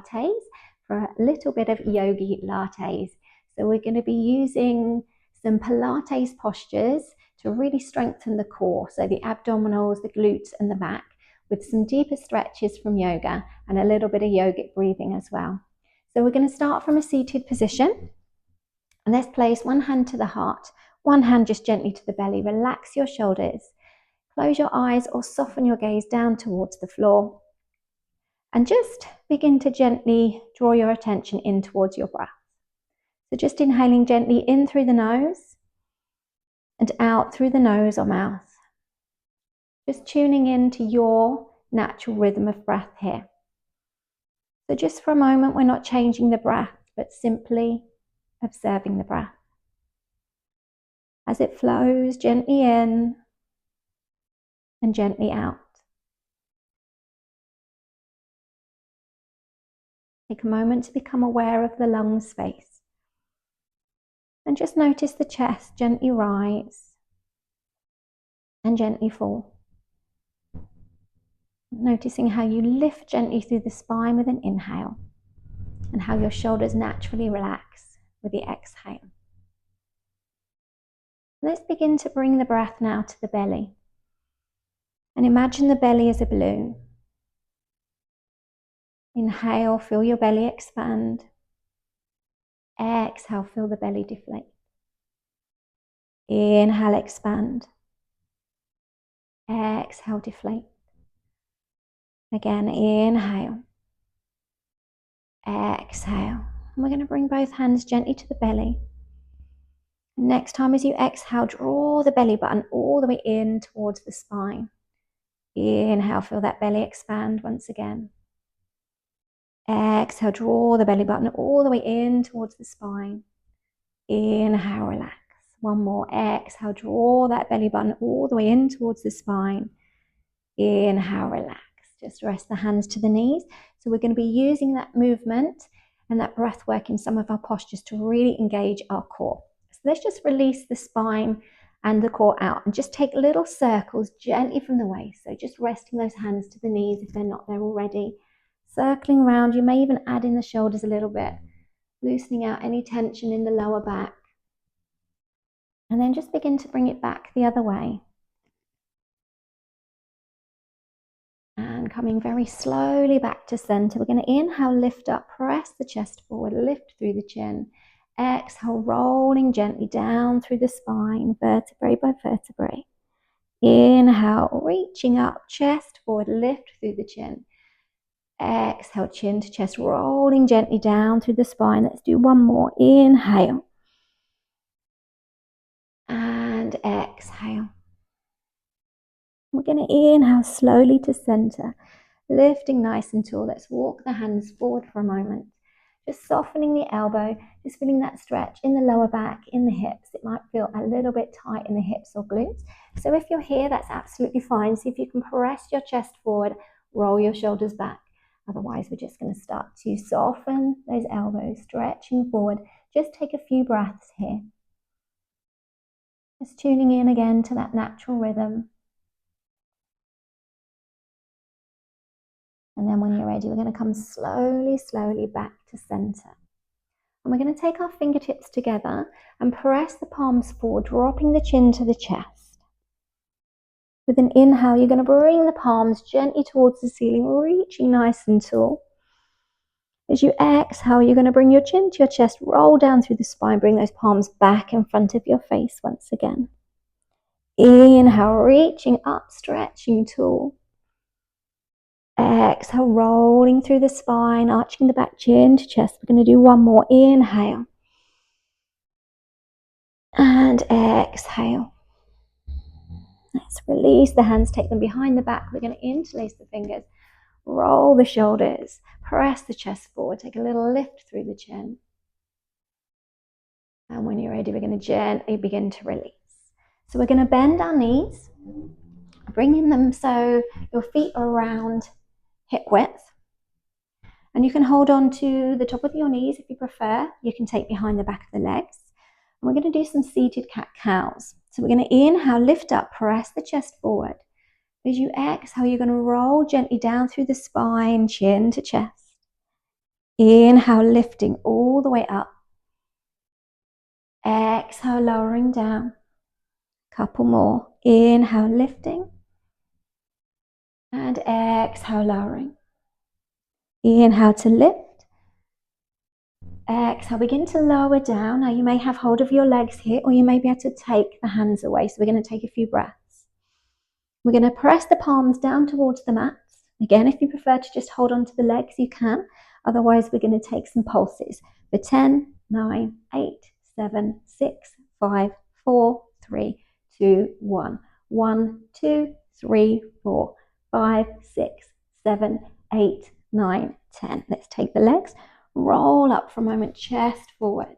Pilates for a little bit of yogi-lates. So we're going to be using some Pilates postures to really strengthen the core, so the abdominals, the glutes and the back, with some deeper stretches from yoga and a little bit of yogic breathing as well. So we're going to start from a seated position, and let's place one hand to the heart, one hand just gently to the belly. Relax your shoulders, close your eyes or soften your gaze down towards the floor. And just begin to gently draw your attention in towards your breath. So just inhaling gently in through the nose and out through the nose or mouth. Just tuning in to your natural rhythm of breath here. So just for a moment, we're not changing the breath, but simply observing the breath. As it flows gently in and gently out. Take a moment to become aware of the lung space. And just notice the chest gently rise and gently fall. Noticing how you lift gently through the spine with an inhale and how your shoulders naturally relax with the exhale. Let's begin to bring the breath now to the belly. And imagine the belly as a balloon. Inhale, feel your belly expand. Exhale, feel the belly deflate. Inhale, expand. Exhale, deflate. Again, inhale. Exhale. And we're going to bring both hands gently to the belly. Next time as you exhale, draw the belly button all the way in towards the spine. Inhale, feel that belly expand once again. Exhale, draw the belly button all the way in towards the spine. Inhale, relax. One more. Exhale, draw that belly button all the way in towards the spine. Inhale, relax. Just rest the hands to the knees. So we're going to be using that movement and that breath work in some of our postures to really engage our core. So let's just release the spine and the core out and just take little circles gently from the waist. So just resting those hands to the knees if they're not there already. Circling around, you may even add in the shoulders a little bit, loosening out any tension in the lower back. And then just begin to bring it back the other way. And coming very slowly back to center. We're going to inhale, lift up, press the chest forward, lift through the chin. Exhale, rolling gently down through the spine, vertebrae by vertebrae. Inhale, reaching up, chest forward, lift through the chin. Exhale, chin to chest, rolling gently down through the spine. Let's do one more. Inhale. And exhale. We're going to inhale slowly to center, lifting nice and tall. Let's walk the hands forward for a moment. Just softening the elbow, just feeling that stretch in the lower back, in the hips. It might feel a little bit tight in the hips or glutes. So if you're here, that's absolutely fine. See if you can press your chest forward, roll your shoulders back. Otherwise, we're just going to start to soften those elbows, stretching forward. Just take a few breaths here. Just tuning in again to that natural rhythm. And then when you're ready, we're going to come slowly, slowly back to center. And we're going to take our fingertips together and press the palms forward, dropping the chin to the chest. With an inhale, you're going to bring the palms gently towards the ceiling, reaching nice and tall. As you exhale, you're going to bring your chin to your chest, roll down through the spine, bring those palms back in front of your face once again. Inhale, reaching up, stretching tall. Exhale, rolling through the spine, arching the back, chin to chest. We're going to do one more. Inhale. And exhale. Let's release the hands, take them behind the back. We're going to interlace the fingers, roll the shoulders, press the chest forward, take a little lift through the chin. And when you're ready, we're going to gently begin to release. So we're going to bend our knees, bringing them so your feet are around hip width. And you can hold on to the top of your knees if you prefer. You can take behind the back of the legs. And we're going to do some seated cat-cows. So we're going to inhale, lift up, press the chest forward. As you exhale, you're going to roll gently down through the spine, chin to chest. Inhale, lifting all the way up. Exhale, lowering down. Couple more. Inhale, lifting. And exhale, lowering. Inhale to lift. Exhale, begin to lower down. Now you may have hold of your legs here, or you may be able to take the hands away. So we're going to take a few breaths. We're going to press the palms down towards the mat. Again, if you prefer to just hold on to the legs, you can. Otherwise, we're going to take some pulses for 10, 9, 8, 7, 6, 5, 4, 3, 2, 1. 1, 2, 3, 4, 5, 6, 7, 8, 9, 10. Let's take the legs. Roll up for a moment, chest forward.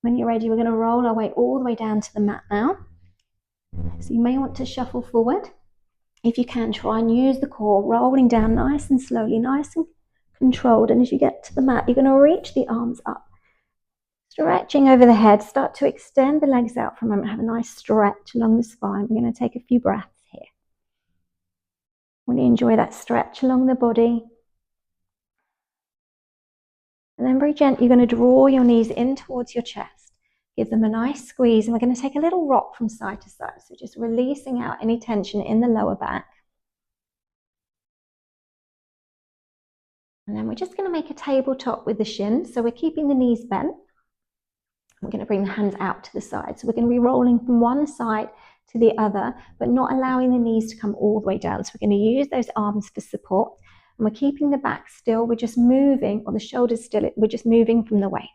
When you're ready, we're going to roll our way all the way down to the mat now. So you may want to shuffle forward. If you can, try and use the core, rolling down nice and slowly, nice and controlled. And as you get to the mat, you're going to reach the arms up. Stretching over the head, start to extend the legs out for a moment. Have a nice stretch along the spine. We're going to take a few breaths here. Really enjoy that stretch along the body. And then very gently, you're going to draw your knees in towards your chest. Give them a nice squeeze, and we're going to take a little rock from side to side. So just releasing out any tension in the lower back. And then we're just going to make a tabletop with the shins. So we're keeping the knees bent. We're going to bring the hands out to the side. So we're going to be rolling from one side to the other, but not allowing the knees to come all the way down. So we're going to use those arms for support. And we're keeping the back still. We're just moving, or the shoulders still, we're just moving from the waist.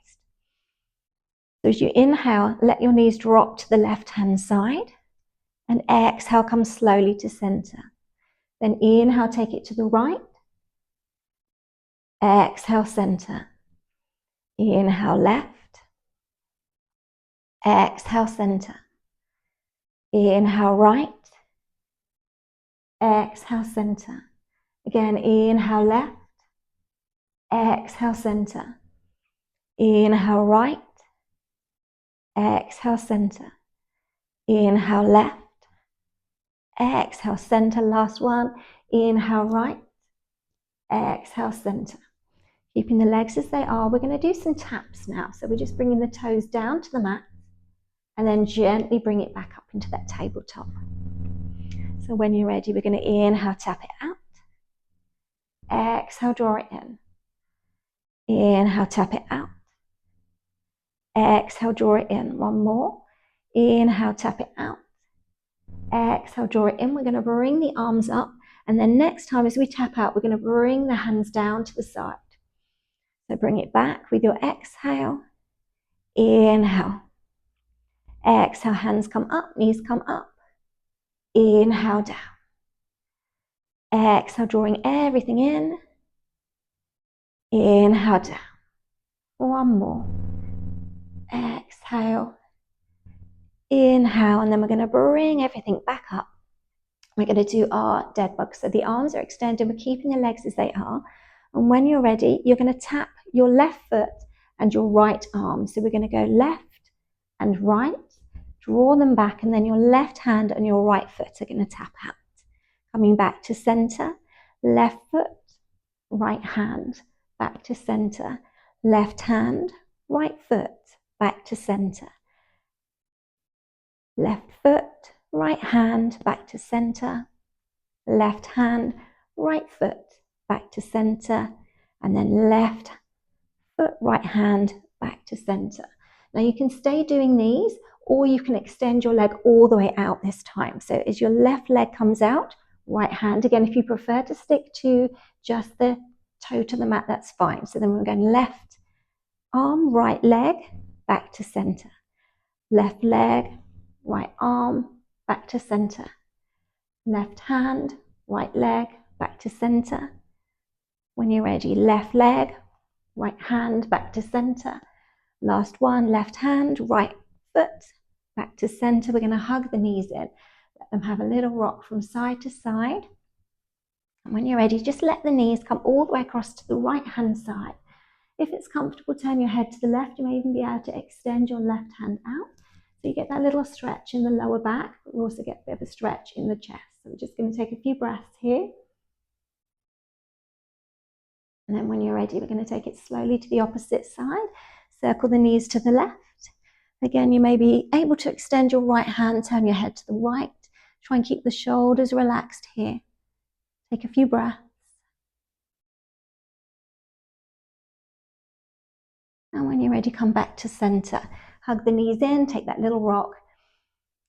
So as you inhale, let your knees drop to the left-hand side. And exhale, come slowly to center. Then inhale, take it to the right. Exhale, center. Inhale, left. Exhale, center. Inhale, right. Exhale, center. Again, inhale, left. Exhale, center. Inhale, right. Exhale, center. Inhale, left. Exhale, center. Last one. Inhale, right. Exhale, center. Keeping the legs as they are. We're going to do some taps now. So we're just bringing the toes down to the mat and then gently bring it back up into that tabletop. So when you're ready, we're going to inhale, tap it out. Exhale, draw it in. Inhale, tap it out. Exhale, draw it in. One more. Inhale, tap it out. Exhale, draw it in. We're going to bring the arms up. And then next time as we tap out, we're going to bring the hands down to the side. So bring it back with your exhale. Inhale. Exhale, hands come up, knees come up. Inhale, down. Exhale, drawing everything in. Inhale, down. One more. Exhale. Inhale, and then we're going to bring everything back up. We're going to do our dead bug. So the arms are extended, we're keeping the legs as they are. And when you're ready, you're going to tap your left foot and your right arm. So we're going to go left and right, draw them back, and then your left hand and your right foot are going to tap out. Coming back to center, left foot, right hand, back to center, left hand, right foot, back to center. Left foot, right hand, back to center. Left hand, right foot, back to center. And then left foot, right hand, back to center. Now you can stay doing these, or you can extend your leg all the way out this time. So as your left leg comes out, right hand. Again, if you prefer to stick to just the toe to the mat, that's fine. So then we're going left arm, right leg, back to center. Left leg, right arm, back to center. Left hand, right leg, back to center. When you're ready, left leg, right hand, back to center. Last one, left hand, right foot, back to center. We're going to hug the knees in. Let them have a little rock from side to side. And when you're ready, just let the knees come all the way across to the right hand side. If it's comfortable, turn your head to the left. You may even be able to extend your left hand out. So you get that little stretch in the lower back, but we also get a bit of a stretch in the chest. So we're just going to take a few breaths here. And then when you're ready, we're going to take it slowly to the opposite side. Circle the knees to the left. Again, you may be able to extend your right hand, turn your head to the right. Try and keep the shoulders relaxed here. Take a few breaths. And when you're ready, come back to center. Hug the knees in, take that little rock.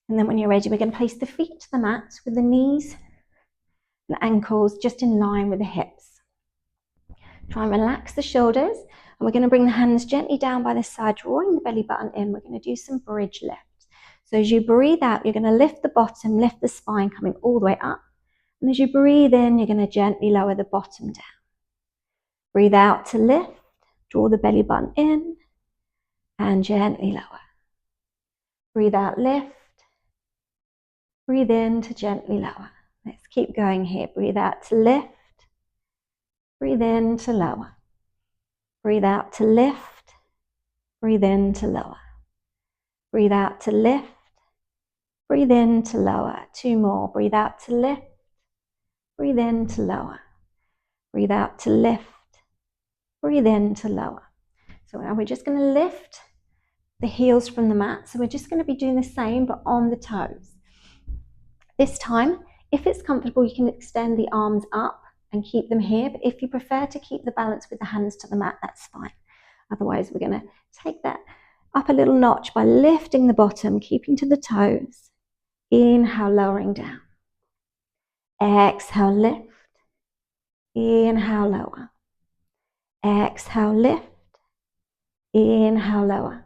And then when you're ready, we're going to place the feet to the mat with the knees and ankles just in line with the hips. Try and relax the shoulders. And we're going to bring the hands gently down by the side, drawing the belly button in. We're going to do some bridge lifts. So as you breathe out, you're going to lift the bottom, lift the spine, coming all the way up. And as you breathe in, you're going to gently lower the bottom down. Breathe out to lift, draw the belly button in, and gently lower. Breathe out, lift. Breathe in to gently lower. Let's keep going here. Breathe out to lift. Breathe in to lower. Breathe out to lift. Breathe in to lower. Breathe out to lift. Breathe in to lower. Two more. Breathe out to lift. Breathe in to lower. Breathe out to lift. Breathe in to lower. So now we're just going to lift the heels from the mat. So we're just going to be doing the same, but on the toes. This time, if it's comfortable, you can extend the arms up and keep them here. But if you prefer to keep the balance with the hands to the mat, that's fine. Otherwise, we're going to take that up a little notch by lifting the bottom, keeping to the toes. Inhale, lowering down. Exhale, lift. Inhale, lower. Exhale, lift. Inhale, lower.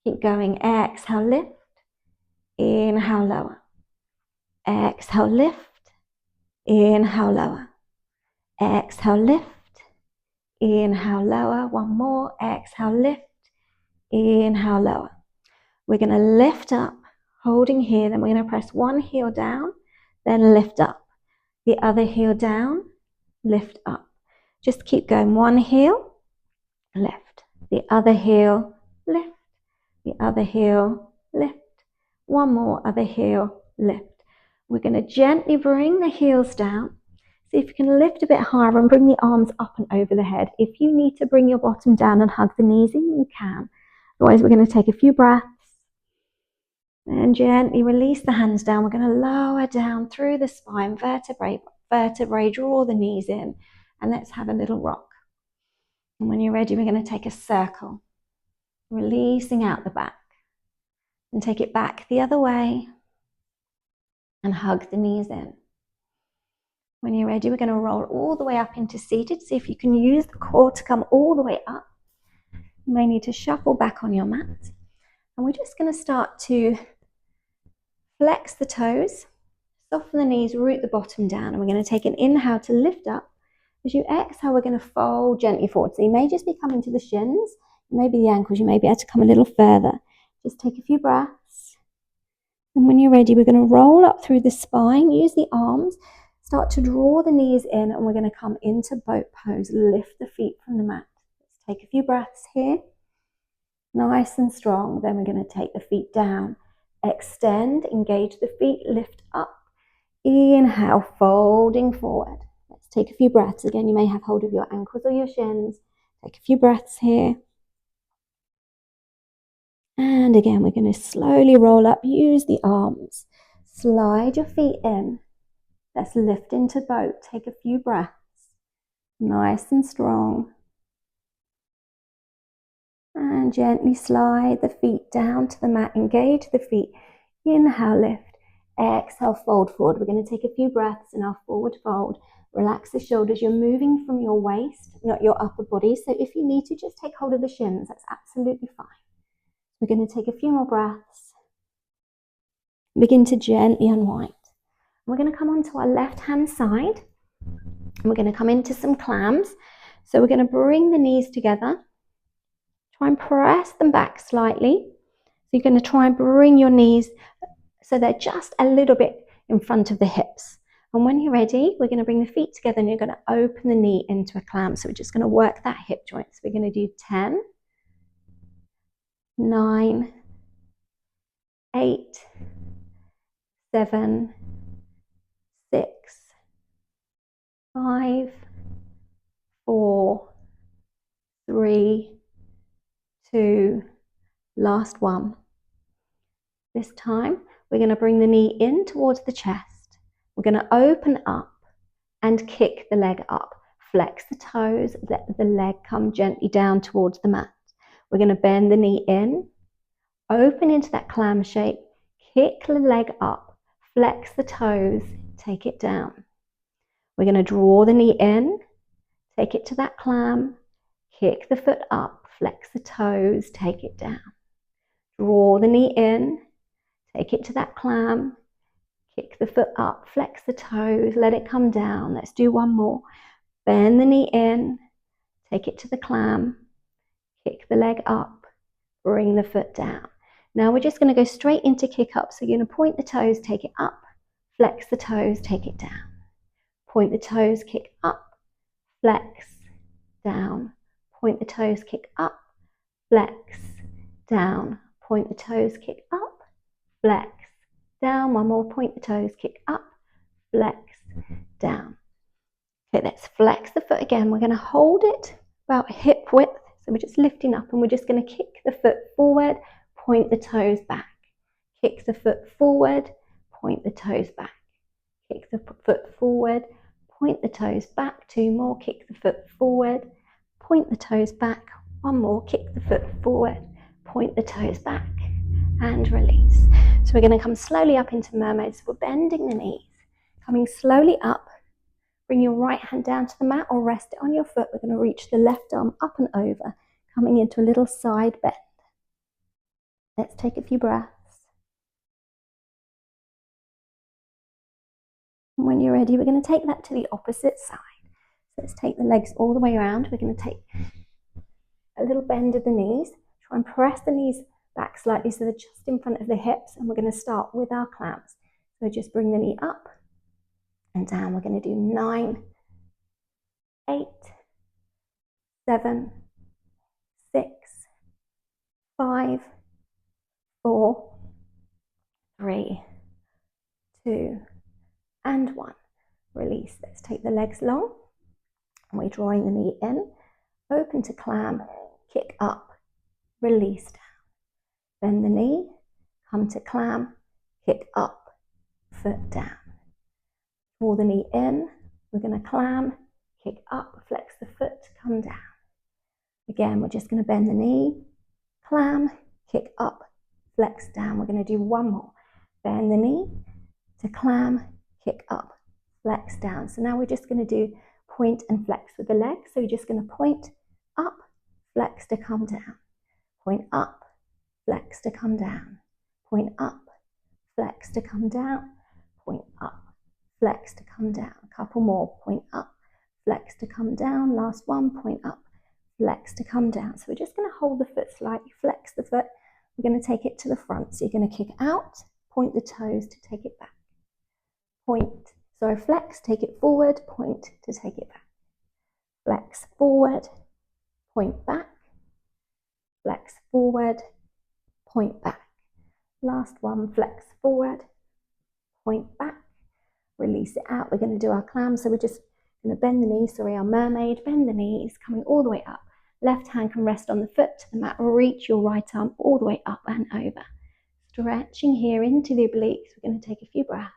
Keep going. Exhale, lift. Inhale, lower. Exhale, lift. Inhale, lower. Exhale, lift. Inhale, lower. One more. Exhale, lift. Inhale, lower. We're going to lift up, holding here. Then we're going to press one heel down, then lift up. The other heel down, lift up. Just keep going. One heel, lift. The other heel, lift. The other heel, lift. One more, other heel, lift. We're going to gently bring the heels down. See if you can lift a bit higher and bring the arms up and over the head. If you need to bring your bottom down and hug the knees in, you can. Otherwise, we're going to take a few breaths and gently release the hands down. We're going to lower down through the spine, vertebrae, draw the knees in, and let's have a little rock. And when you're ready, we're going to take a circle, releasing out the back, and take it back the other way and hug the knees in. When you're ready, we're going to roll all the way up into seated. See if you can use the core to come all the way up. You may need to shuffle back on your mat. And we're just going to start to flex the toes, soften the knees, root the bottom down. And we're going to take an inhale to lift up. As you exhale, we're going to fold gently forward. So you may just be coming to the shins, maybe the ankles. You may be able to come a little further. Just take a few breaths. And when you're ready, we're going to roll up through the spine, use the arms, start to draw the knees in, and we're going to come into boat pose. Lift the feet from the mat. Let's take a few breaths here. Nice and strong. Then we're going to take the feet down. Extend, engage the feet, lift up. Inhale, folding forward. Let's take a few breaths. Again, you may have hold of your ankles or your shins. Take a few breaths here. And again, we're going to slowly roll up. Use the arms. Slide your feet in. Let's lift into boat. Take a few breaths. Nice and strong. And gently slide the feet down to the mat. Engage the feet. Inhale, lift. Exhale, fold forward. We're going to take a few breaths in our forward fold. Relax the shoulders. You're moving from your waist, not your upper body. So if you need to, just take hold of the shins. That's absolutely fine. We're going to take a few more breaths. Begin to gently unwind. We're going to come onto our left-hand side. And we're going to come into some clams. So we're going to bring the knees together. Try and press them back slightly. So you're going to try and bring your knees so they're just a little bit in front of the hips. And when you're ready, we're going to bring the feet together and you're going to open the knee into a clam. So we're just going to work that hip joint. So we're going to do 10, 9, 8, 7, 6, 5, 4, 3, 2, last one. This time, we're going to bring the knee in towards the chest. We're going to open up and kick the leg up. Flex the toes, let the leg come gently down towards the mat. We're going to bend the knee in, open into that clam shape, kick the leg up, flex the toes, take it down. We're going to draw the knee in, take it to that clam, kick the foot up, flex the toes, take it down. Draw the knee in, take it to that clam, kick the foot up, flex the toes, let it come down. Let's do one more. Bend the knee in, take it to the clam, kick the leg up, bring the foot down. Now we're just going to go straight into kick up. So you're going to point the toes, take it up, flex the toes, take it down. Point the toes, kick up, flex, down. Point the toes, kick up, flex, down. Point the toes, kick up, flex, down. One more. Point the toes, kick up, flex, down. Okay, let's flex the foot again. We're going to hold it about hip width. So we're just lifting up and we're just going to kick the foot forward, point the toes back. Kick the foot forward, point the toes back. Kick the foot forward, point the toes back. 2 more. Kick the foot forward, point the toes back. 1 more. Kick the foot forward, point the toes back, and release. So we're going to come slowly up into mermaid. So we're bending the knees, coming slowly up. Bring your right hand down to the mat or rest it on your foot. We're going to reach the left arm up and over, coming into a little side bend. Let's take a few breaths. And when you're ready, we're going to take that to the opposite side. So let's take the legs all the way around. We're going to take a little bend of the knees. Try and press the knees back slightly so they're just in front of the hips. And we're going to start with our clams. So just bring the knee up and down. We're going to do 9, 8, 7, 6, 5, 4, 3, 2, and 1. Release. Let's take the legs long. And we're drawing the knee in. Open to clam. Kick up. Release down. Bend the knee. Come to clam. Kick up. Foot down. Draw the knee in. We're going to clam. Kick up. Flex the foot. Come down. Again, we're just going to bend the knee. Clam. Kick up. Flex down. We're going to do 1 more. Bend the knee to clam, kick up, flex down. So now we're just going to do point and flex with the legs. So you're just going to point up, flex to come down. Point up, flex to come down. Point up, flex to come down. Point up, flex to come down. A couple more. Point up, flex to come down. Last one. Point up, flex to come down. So we're just going to hold the foot slightly, flex the foot. We're going to take it to the front. So you're going to kick out, point the toes to take it back. Flex, take it forward, point to take it back. Flex forward, point back. Flex forward, point back. Last one, flex forward, point back. Release it out. We're going to do our clam. So we're just going to bend the knees, our mermaid, bend the knees, coming all the way up. Left hand can rest on the foot to the mat. Reach your right arm all the way up and over. Stretching here into the obliques. We're going to take a few breaths.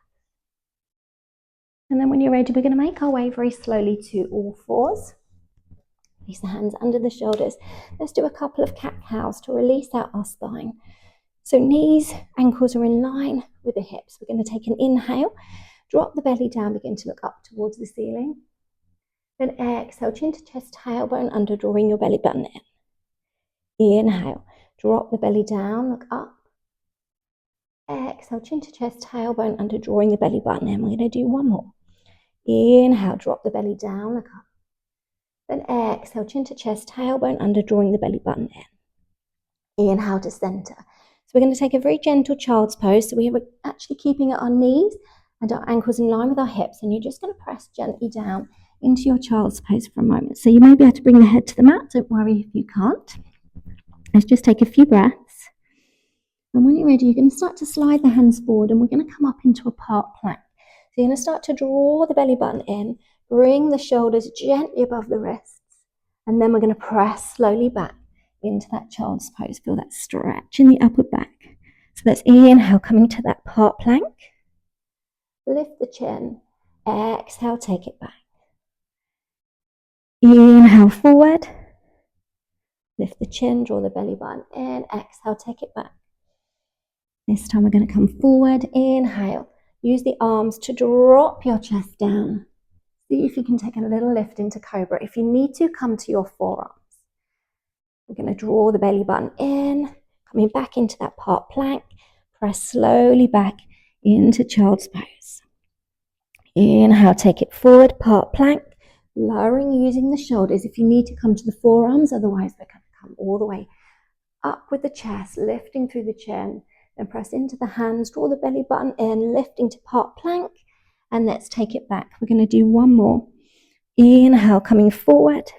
And then when you're ready, we're going to make our way very slowly to all fours. Place the hands under the shoulders. Let's do a couple of cat-cows to release out our spine. So knees, ankles are in line with the hips. We're going to take an inhale. Drop the belly down, begin to look up towards the ceiling. Then exhale, chin to chest, tailbone under, drawing your belly button in. Inhale, drop the belly down, look up. Exhale, chin to chest, tailbone under, drawing the belly button in. We're going to do 1 more. Inhale, drop the belly down, look up. Then exhale, chin to chest, tailbone under, drawing the belly button in. Inhale to center. So we're going to take a very gentle child's pose. So we are actually keeping our knees and our ankles in line with our hips. And you're just going to press gently down into your child's pose for a moment. So you may be able to bring the head to the mat. Don't worry if you can't. Let's just take a few breaths. And when you're ready, you're going to start to slide the hands forward and we're going to come up into a part plank. So you're going to start to draw the belly button in, bring the shoulders gently above the wrists. And then we're going to press slowly back into that child's pose. Feel that stretch in the upper back. So let's inhale, coming to that part plank. Lift the chin. Exhale, take it back. Inhale forward. Lift the chin, draw the belly button in. Exhale, take it back. This time we're going to come forward. Inhale. Use the arms to drop your chest down. See if you can take a little lift into cobra. If you need to, come to your forearms. We're going to draw the belly button in, coming back into that part plank. Press slowly back into child's pose. Inhale, take it forward, part plank. Lowering using the shoulders if you need to come to the forearms, otherwise we're going to come all the way up with the chest, lifting through the chin. Then press into the hands, draw the belly button in, lifting to part plank. And let's take it back. We're going to do one more. Inhale, coming forward.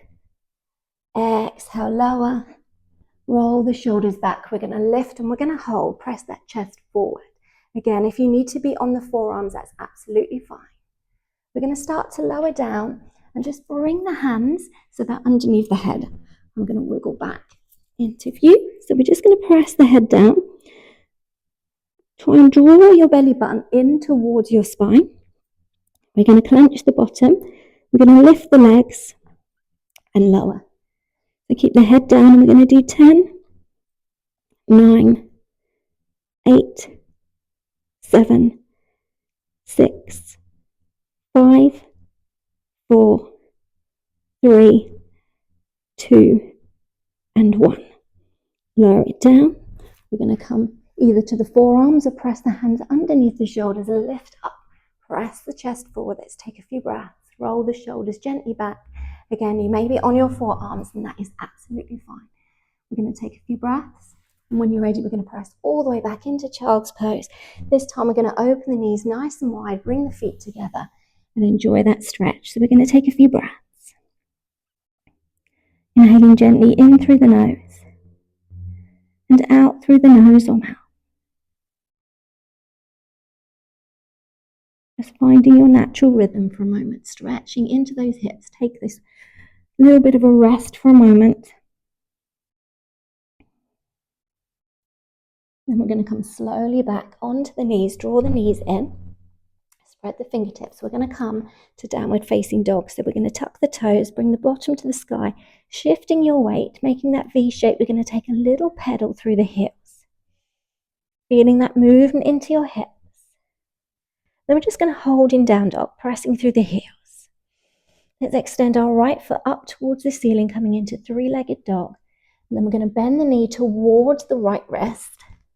Exhale, lower. Roll the shoulders back. We're going to lift and we're going to hold. Press that chest forward. Again, if you need to be on the forearms, that's absolutely fine. We're going to start to lower down and just bring the hands so they're underneath the head. I'm going to wiggle back into view. So we're just going to press the head down. Try and draw your belly button in towards your spine. We're going to clench the bottom. We're going to lift the legs and lower. So keep the head down and we're going to do 10, 9, 8, 7, 6, 5, 4, 3, 2, and 1. Lower it down. We're going to come either to the forearms or press the hands underneath the shoulders and lift up. Press the chest forward. Let's take a few breaths. Roll the shoulders gently back. Again, you may be on your forearms and that is absolutely fine. We're going to take a few breaths. And when you're ready, we're going to press all the way back into child's pose. This time we're going to open the knees nice and wide, bring the feet together and enjoy that stretch. So we're going to take a few breaths. Inhaling gently in through the nose and out through the nose or mouth. Just finding your natural rhythm for a moment, stretching into those hips. Take this little bit of a rest for a moment. Then we're going to come slowly back onto the knees, draw the knees in, spread the fingertips. We're going to come to downward facing dog. So we're going to tuck the toes, bring the bottom to the sky, shifting your weight, making that V shape. We're going to take a little pedal through the hips, feeling that movement into your hips. Then we're just going to hold in down dog, pressing through the heels. Let's extend our right foot up towards the ceiling, coming into three-legged dog. And then we're going to bend the knee towards the right wrist.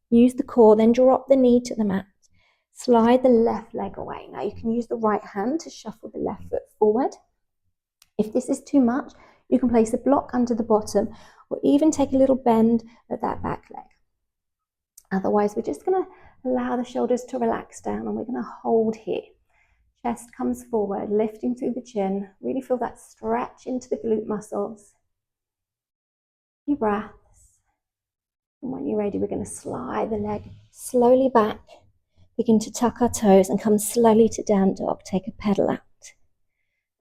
Use the core, then drop the knee to the mat. Slide the left leg away. Now you can use the right hand to shuffle the left foot forward. If this is too much, you can place a block under the bottom or even take a little bend at that back leg. Otherwise, we're just going to allow the shoulders to relax down and we're going to hold here. Chest comes forward, lifting through the chin. Really feel that stretch into the glute muscles. Few breaths. And when you're ready, we're going to slide the leg slowly back. Begin to tuck our toes and come slowly to down dog. Take a pedal out.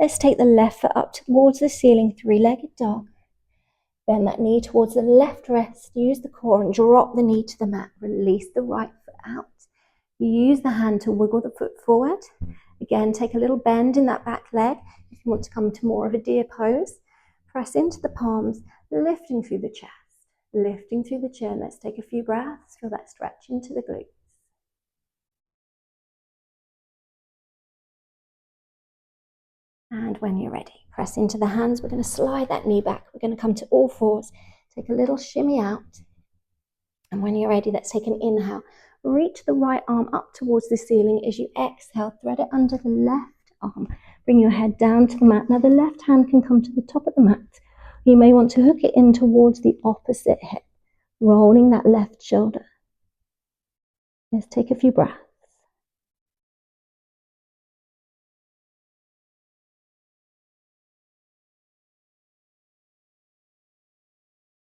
Let's take the left foot up towards the ceiling, three-legged dog. Bend that knee towards the left wrist. Use the core and drop the knee to the mat. Release the right foot out. Use the hand to wiggle the foot forward. Again, take a little bend in that back leg. If you want to come to more of a deer pose, press into the palms, lifting through the chest, lifting through the chin. Let's take a few breaths. Feel that stretch into the glutes. And when you're ready, press into the hands. We're going to slide that knee back. We're going to come to all fours. Take a little shimmy out. And when you're ready, let's take an inhale. Reach the right arm up towards the ceiling. As you exhale, thread it under the left arm. Bring your head down to the mat. Now the left hand can come to the top of the mat. You may want to hook it in towards the opposite hip, rolling that left shoulder. Let's take a few breaths.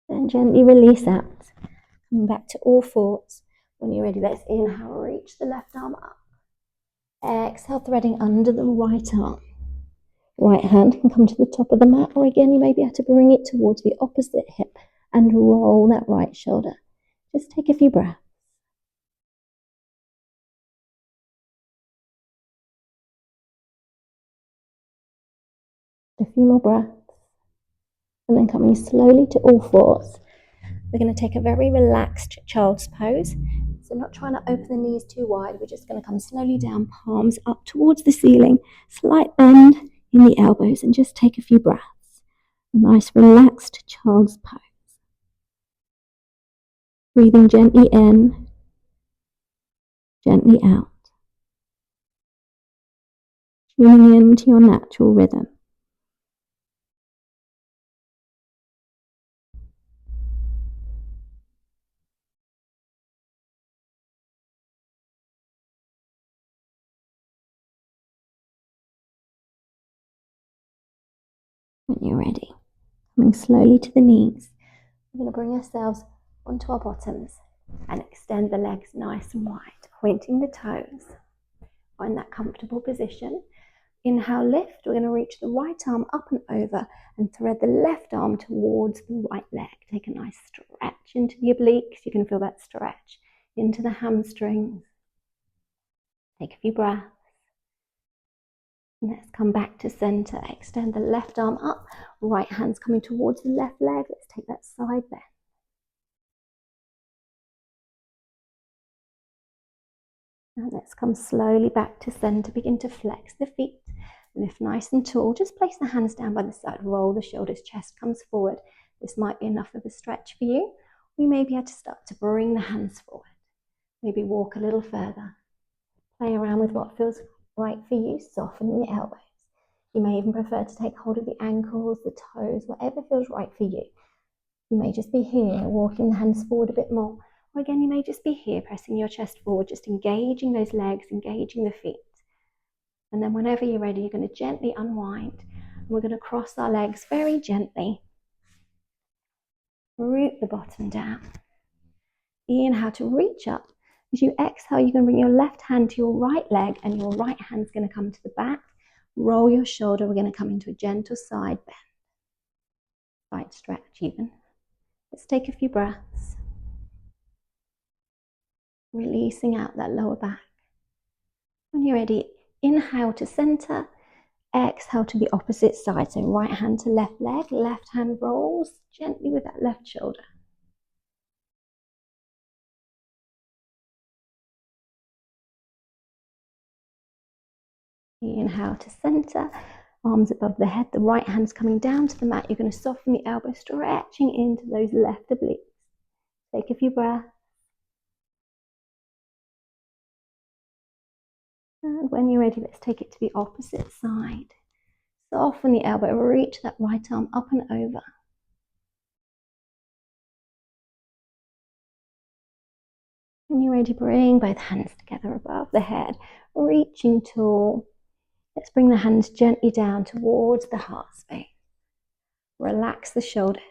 Then gently release out. Coming back to all fours. When you're ready, let's inhale, reach the left arm up. Exhale, threading under the right arm. Right hand can come to the top of the mat, or again, you may be able to bring it towards the opposite hip and roll that right shoulder. Just take a few breaths. A few more breaths. And then coming slowly to all fours. We're going to take a very relaxed child's pose. So not trying to open the knees too wide. We're just going to come slowly down, palms up towards the ceiling. Slight bend in the elbows and just take a few breaths. A nice relaxed child's pose. Breathing gently in, gently out. Tuning into your natural rhythm. When you're ready, coming slowly to the knees, we're going to bring ourselves onto our bottoms and extend the legs nice and wide, pointing the toes. Find that comfortable position. Inhale, lift. We're going to reach the right arm up and over and thread the left arm towards the right leg. Take a nice stretch into the obliques. You can feel that stretch into the hamstrings. Take a few breaths. Let's come back to center. Extend the left arm up. Right hand's coming towards the left leg. Let's take that side bend. And let's come slowly back to center. Begin to flex the feet. Lift nice and tall. Just place the hands down by the side. Roll the shoulders. Chest comes forward. This might be enough of a stretch for you. We may be able to start to bring the hands forward. Maybe walk a little further. Play around with what feels right for you. Soften the elbows. You may even prefer to take hold of the ankles, the toes, whatever feels right for you. You may just be here, walking the hands forward a bit more. Or again, you may just be here, pressing your chest forward, just engaging those legs, engaging the feet. And then whenever you're ready, you're going to gently unwind. And we're going to cross our legs very gently. Root the bottom down. Inhale to reach up. As you exhale, you're going to bring your left hand to your right leg and your right hand's going to come to the back. Roll your shoulder. We're going to come into a gentle side bend. Side stretch even. Let's take a few breaths. Releasing out that lower back. When you're ready, inhale to center. Exhale to the opposite side. So right hand to left leg. Left hand rolls gently with that left shoulder. Inhale to center, arms above the head, the right hand's coming down to the mat. You're going to soften the elbow, stretching into those left obliques. Take a few breaths. And when you're ready, let's take it to the opposite side. Soften the elbow, reach that right arm up and over. When you're ready, bring both hands together above the head, reaching tall. Let's bring the hands gently down towards the heart space. Relax the shoulders.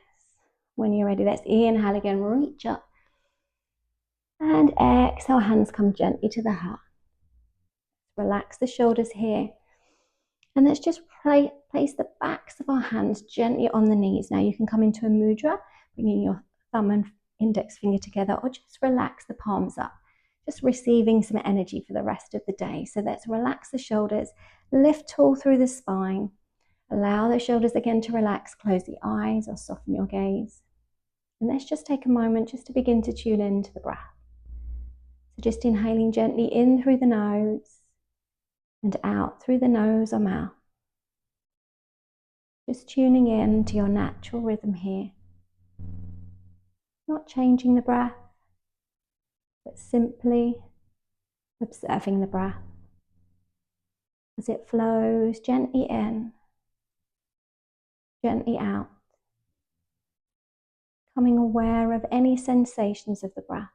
When you're ready, let's inhale again, reach up. And exhale, hands come gently to the heart. Relax the shoulders here. And let's just place the backs of our hands gently on the knees. Now you can come into a mudra, bringing your thumb and index finger together, or just relax the palms up. Just receiving some energy for the rest of the day. So let's relax the shoulders, lift tall through the spine. Allow the shoulders again to relax, close the eyes or soften your gaze. And let's just take a moment just to begin to tune into the breath. So just inhaling gently in through the nose and out through the nose or mouth. Just tuning in to your natural rhythm here. Not changing the breath, but simply observing the breath as it flows gently in, gently out. Becoming aware of any sensations of the breath.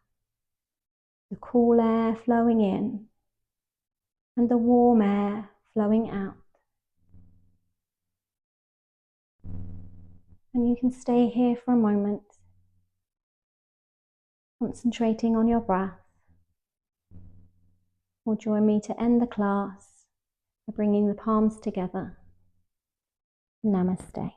The cool air flowing in and the warm air flowing out. And you can stay here for a moment, concentrating on your breath. Or join me to end the class by bringing the palms together Namaste.